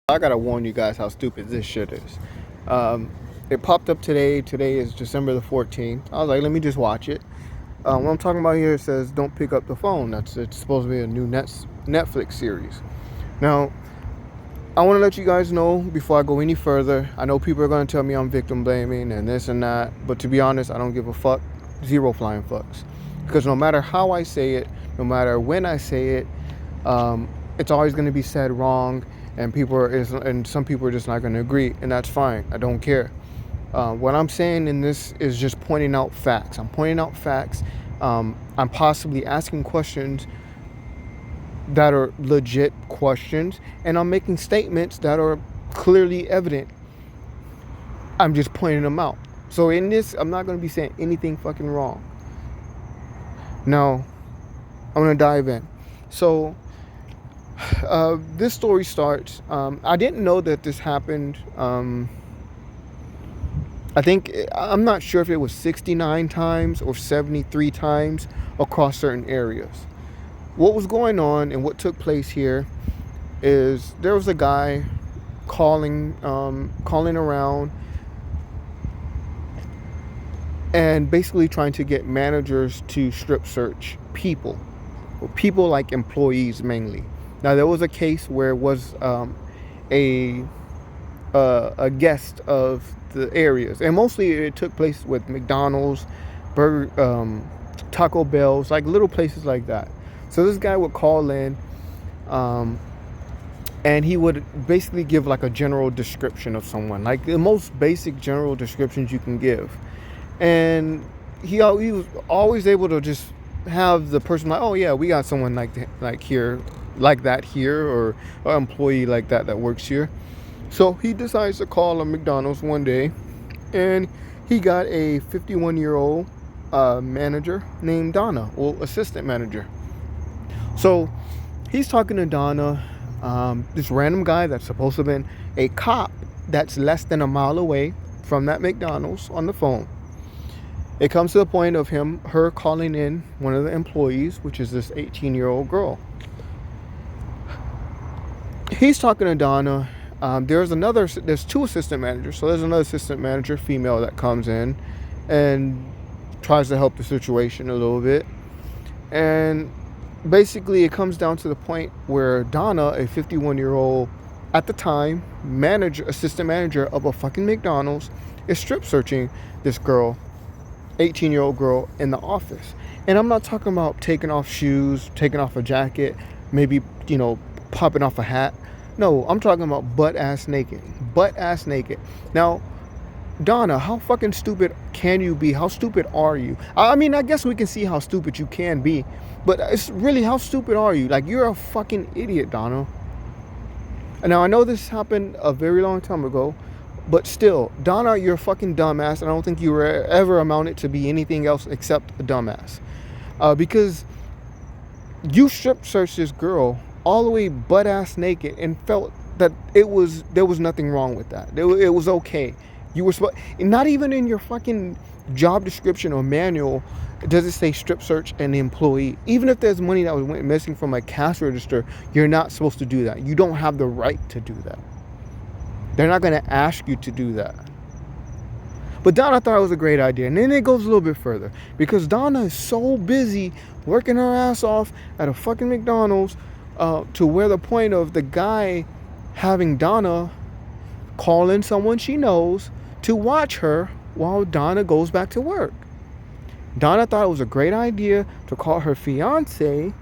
I gotta warn you guys how stupid this shit is. Um, it popped up today. Today is December the 14th. I was like, let me just watch it. What I'm talking about here says don't pick up the phone. It's supposed to be a new Netflix series. Now, I want to let you guys know before I go any further. I know people are going to tell me I'm victim blaming and this and that, but to be honest, I don't give a fuck. Zero flying fucks. Because no matter how I say it, no matter when I say it, it's always going to be said wrong, and some people are just not going to agree, and that's fine. I don't care. What I'm saying in this is just pointing out facts. I'm pointing out facts. I'm possibly asking questions that are legit questions, and I'm making statements that are clearly evident. I'm just pointing them out. So in this, I'm not going to be saying anything fucking wrong. Now, I'm going to dive in. So, this story starts. I didn't know that this happened. I'm not sure if it was 69 times or 73 times across certain areas. What was going on and what took place here is there was a guy calling around and basically trying to get managers to strip search people like employees mainly. Now there was a case where it was a guest of the areas, and mostly it took place with McDonald's, Taco Bell's, like little places like that. So this guy would call in, and he would basically give like a general description of someone, like the most basic general descriptions you can give. And he was always able to just have the person like, oh yeah, we got someone like that here, or an employee like that works here. So he decides to call a McDonald's one day, and he got a 51-year-old manager named Donna, or assistant manager. So he's talking to Donna, this random guy that's supposed to have been a cop that's less than a mile away from that McDonald's, on the phone. It comes to the point of her calling in one of the employees, which is this 18-year-old girl. He's talking to Donna. There's two assistant managers. So there's another assistant manager, female, that comes in and tries to help the situation a little bit. And basically it comes down to the point where Donna, a 51-year-old, at the time, assistant manager of a fucking McDonald's, is strip searching this girl, 18-year-old girl, in the office. And I'm not talking about taking off shoes, taking off a jacket, maybe, popping off a hat. No, I'm talking about butt ass naked. Now, Donna, how fucking stupid can you be? How stupid are you? I mean, I guess we can see how stupid you can be, but it's really, how stupid are you? Like, you're a fucking idiot, Donna. And now, I know this happened a very long time ago, but still, Donna, you're a fucking dumbass, and I don't think you were ever amounted to be anything else except a dumbass. Because you strip searched this girl all the way butt ass naked and felt that there was nothing wrong with that. It was okay. You were not even in your fucking job description or manual does it say strip search an employee. Even if there's money that went missing from a cash register, you're not supposed to do that. You don't have the right to do that. They're not going to ask you to do that. But Donna thought it was a great idea. And then it goes a little bit further, because Donna is so busy working her ass off at a fucking McDonald's, to where the point of the guy having Donna call in someone she knows to watch her while Donna goes back to work. Donna thought it was a great idea to call her fiance,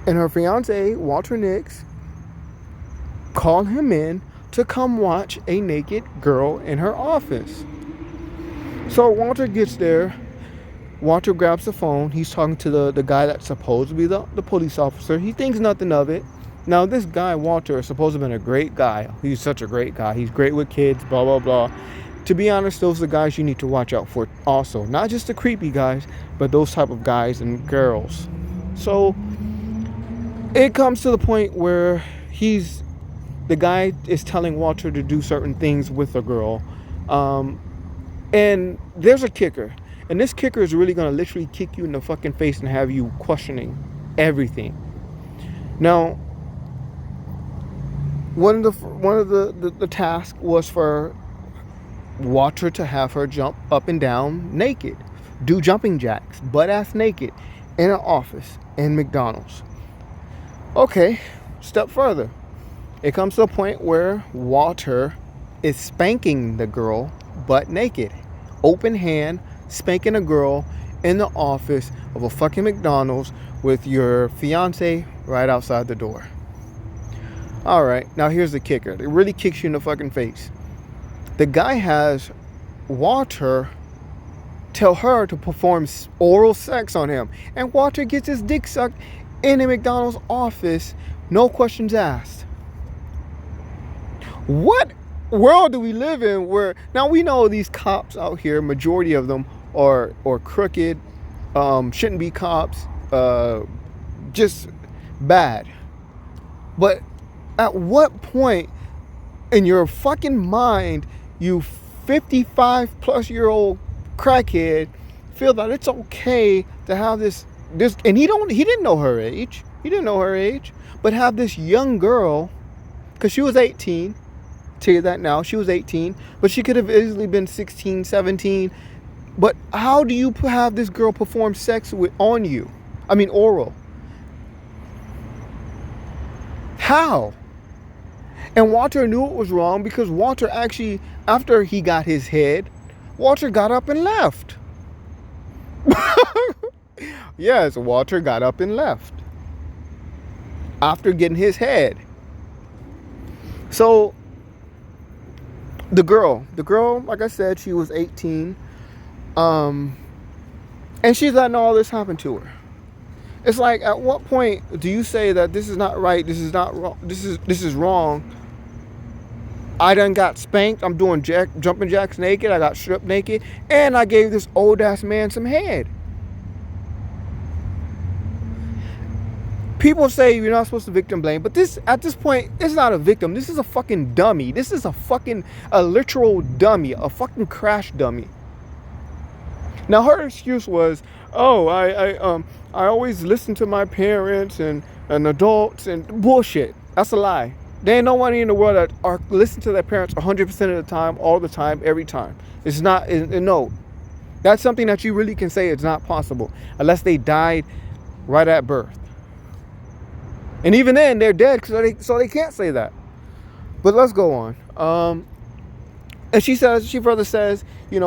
and her fiance, Walter Nix, call him in to come watch a naked girl in her office. So Walter gets there. Walter grabs the phone. He's talking to the guy that's supposed to be the police officer. He thinks nothing of it. Now, this guy, Walter, is supposed to have been a great guy. He's such a great guy. He's great with kids, blah, blah, blah. To be honest, those are the guys you need to watch out for also. Not just the creepy guys, but those type of guys and girls. So it comes to the point where the guy is telling Walter to do certain things with a girl. And there's a kicker. And this kicker is really going to literally kick you in the fucking face and have you questioning everything. Now, One of the tasks was for Walter to have her jump up and down naked, do jumping jacks, butt ass naked, in an office in McDonald's. Okay, step further. It comes to a point where Walter is spanking the girl butt naked, open hand, spanking a girl in the office of a fucking McDonald's with your fiance right outside the door. All right, now here's the kicker. It really kicks you in the fucking face. The guy has Walter tell her to perform oral sex on him, and Walter gets his dick sucked in a McDonald's office, no questions asked. What world do we live in where now we know these cops out here, majority of them are crooked, shouldn't be cops, just bad. But at what point in your fucking mind, you 55 plus year old crackhead, feel that it's okay to have this and he didn't know her age. He didn't know her age, but have this young girl, because she was 18. Tell you that now, she was 18, but she could have easily been 16, 17. But how do you have this girl perform sex on you? I mean, oral. How? And Walter knew it was wrong because Walter actually, after he got his head, Walter got up and left. Yes, Walter got up and left after getting his head. So the girl, like I said, she was 18. And she's letting all this happen to her. It's like, at what point do you say that this is not right, this is not wrong, this is wrong? I done got spanked, I'm doing jumping jacks naked, I got stripped naked, and I gave this old ass man some head. People say you're not supposed to victim blame, but at this point, it's not a victim. This is a fucking dummy. This is a literal dummy, a fucking crash dummy. Now her excuse was, oh, I always listen to my parents and adults, and bullshit. That's a lie. There ain't nobody in the world that listen to their parents 100% of the time, all the time, every time. It's not, no. That's something that you really can say it's not possible unless they died right at birth. And even then, they're dead, so they can't say that. But let's go on. And she further says, she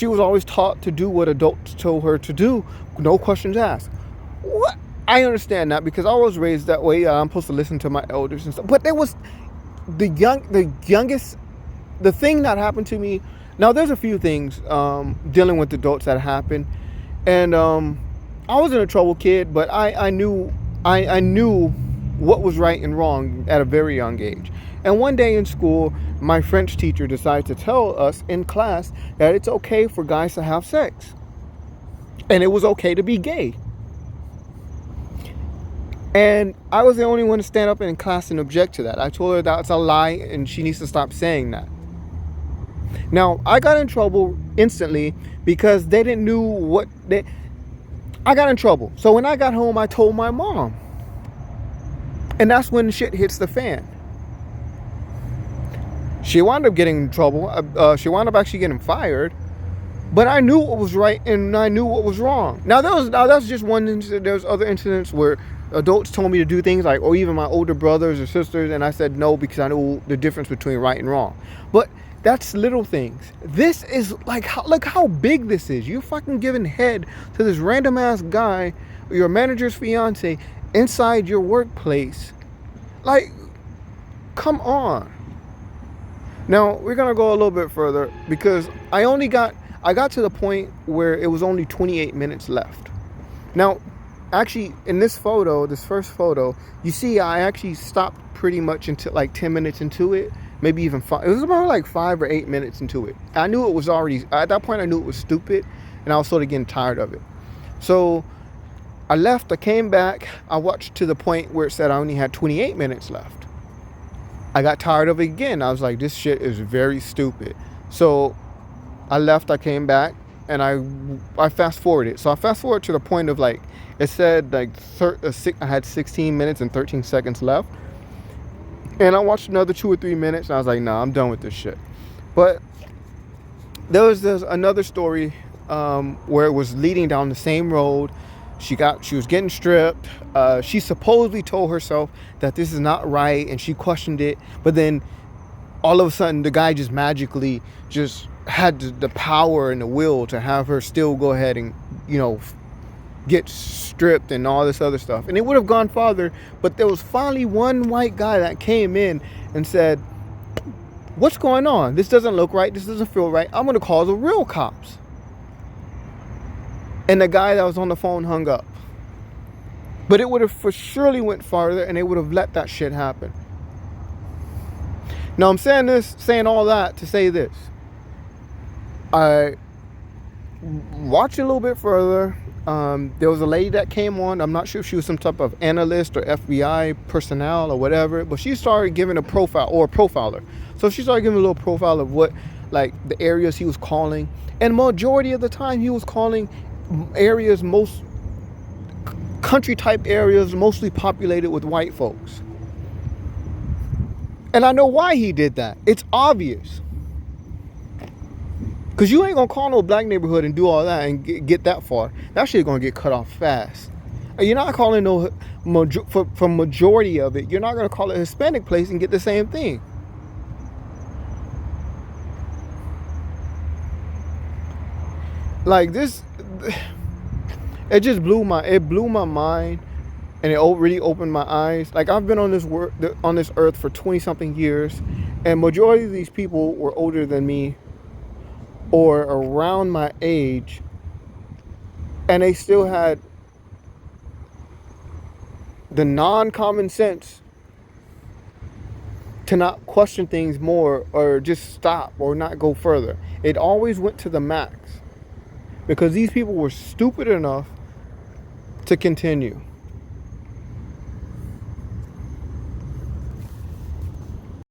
was always taught to do what adults told her to do, no questions asked. What? I understand that because I was raised that way. I'm supposed to listen to my elders and stuff. But there was the thing that happened to me. Now, there's a few things dealing with adults that happened. And I wasn't a trouble kid, but I knew what was right and wrong at a very young age. And one day in school, my French teacher decided to tell us in class that it's okay for guys to have sex. And it was okay to be gay. And I was the only one to stand up in class and object to that. I told her that's a lie and she needs to stop saying that. Now, I got in trouble instantly because they didn't know I got in trouble. So when I got home, I told my mom. And that's when shit hits the fan. She wound up getting in trouble. She wound up actually getting fired. But I knew what was right and I knew what was wrong. Now that's just one incident. There's other incidents where adults told me to do things like, or even my older brothers or sisters, and I said no because I knew the difference between right and wrong. But that's little things. This is look how big this is. You're fucking giving head to this random ass guy, your manager's fiance, inside your workplace. Like, come on. Now we're gonna go a little bit further because I got to the point where it was only 28 minutes left. Now, actually, in this first photo, you see I actually stopped pretty much until like 10 minutes into it, maybe even 5. It was about like 5 or 8 minutes into it. I knew it was already, at that point I knew it was stupid, and I was sort of getting tired of it. So I left, I came back, I watched to the point where it said I only had 28 minutes left. I got tired of it again. I was like, this shit is very stupid. So I left, I came back, and I fast forwarded. So I fast forward to the point of like, it said like I had 16 minutes and 13 seconds left. And I watched another 2 or 3 minutes, and I was like, nah, I'm done with this shit. But there's another story where it was leading down the same road. She was getting stripped. She supposedly told herself that this is not right, and she questioned it. But then all of a sudden, the guy just magically just had the power and the will to have her still go ahead and, get stripped and all this other stuff. And it would have gone farther, but there was finally one white guy that came in and said, what's going on? This doesn't look right. This doesn't feel right. I'm going to call the real cops. And the guy that was on the phone hung up. But it would have for surely went farther, and they would have let that shit happen. Now I'm saying all that to say this. I watched it a little bit further. There was a lady that came on. I'm not sure if she was some type of analyst or FBI personnel or whatever, but she started giving a profile, or a profiler. So she started giving a little profile of what, like, the areas he was calling. And majority of the time he was calling areas, most country type areas, mostly populated with white folks. And I know why he did that. It's obvious. Because you ain't going to call no black neighborhood and do all that and get that far. That shit going to get cut off fast. And you're not calling for majority of it, you're not going to call it a Hispanic place and get the same thing. Like this, it just blew my mind, and it really opened my eyes. Like, I've been on this earth for 20 something years, and majority of these people were older than me or around my age, and they still had the non-common sense to not question things more, or just stop, or not go further. It always went to the max, because these people were stupid enough to continue.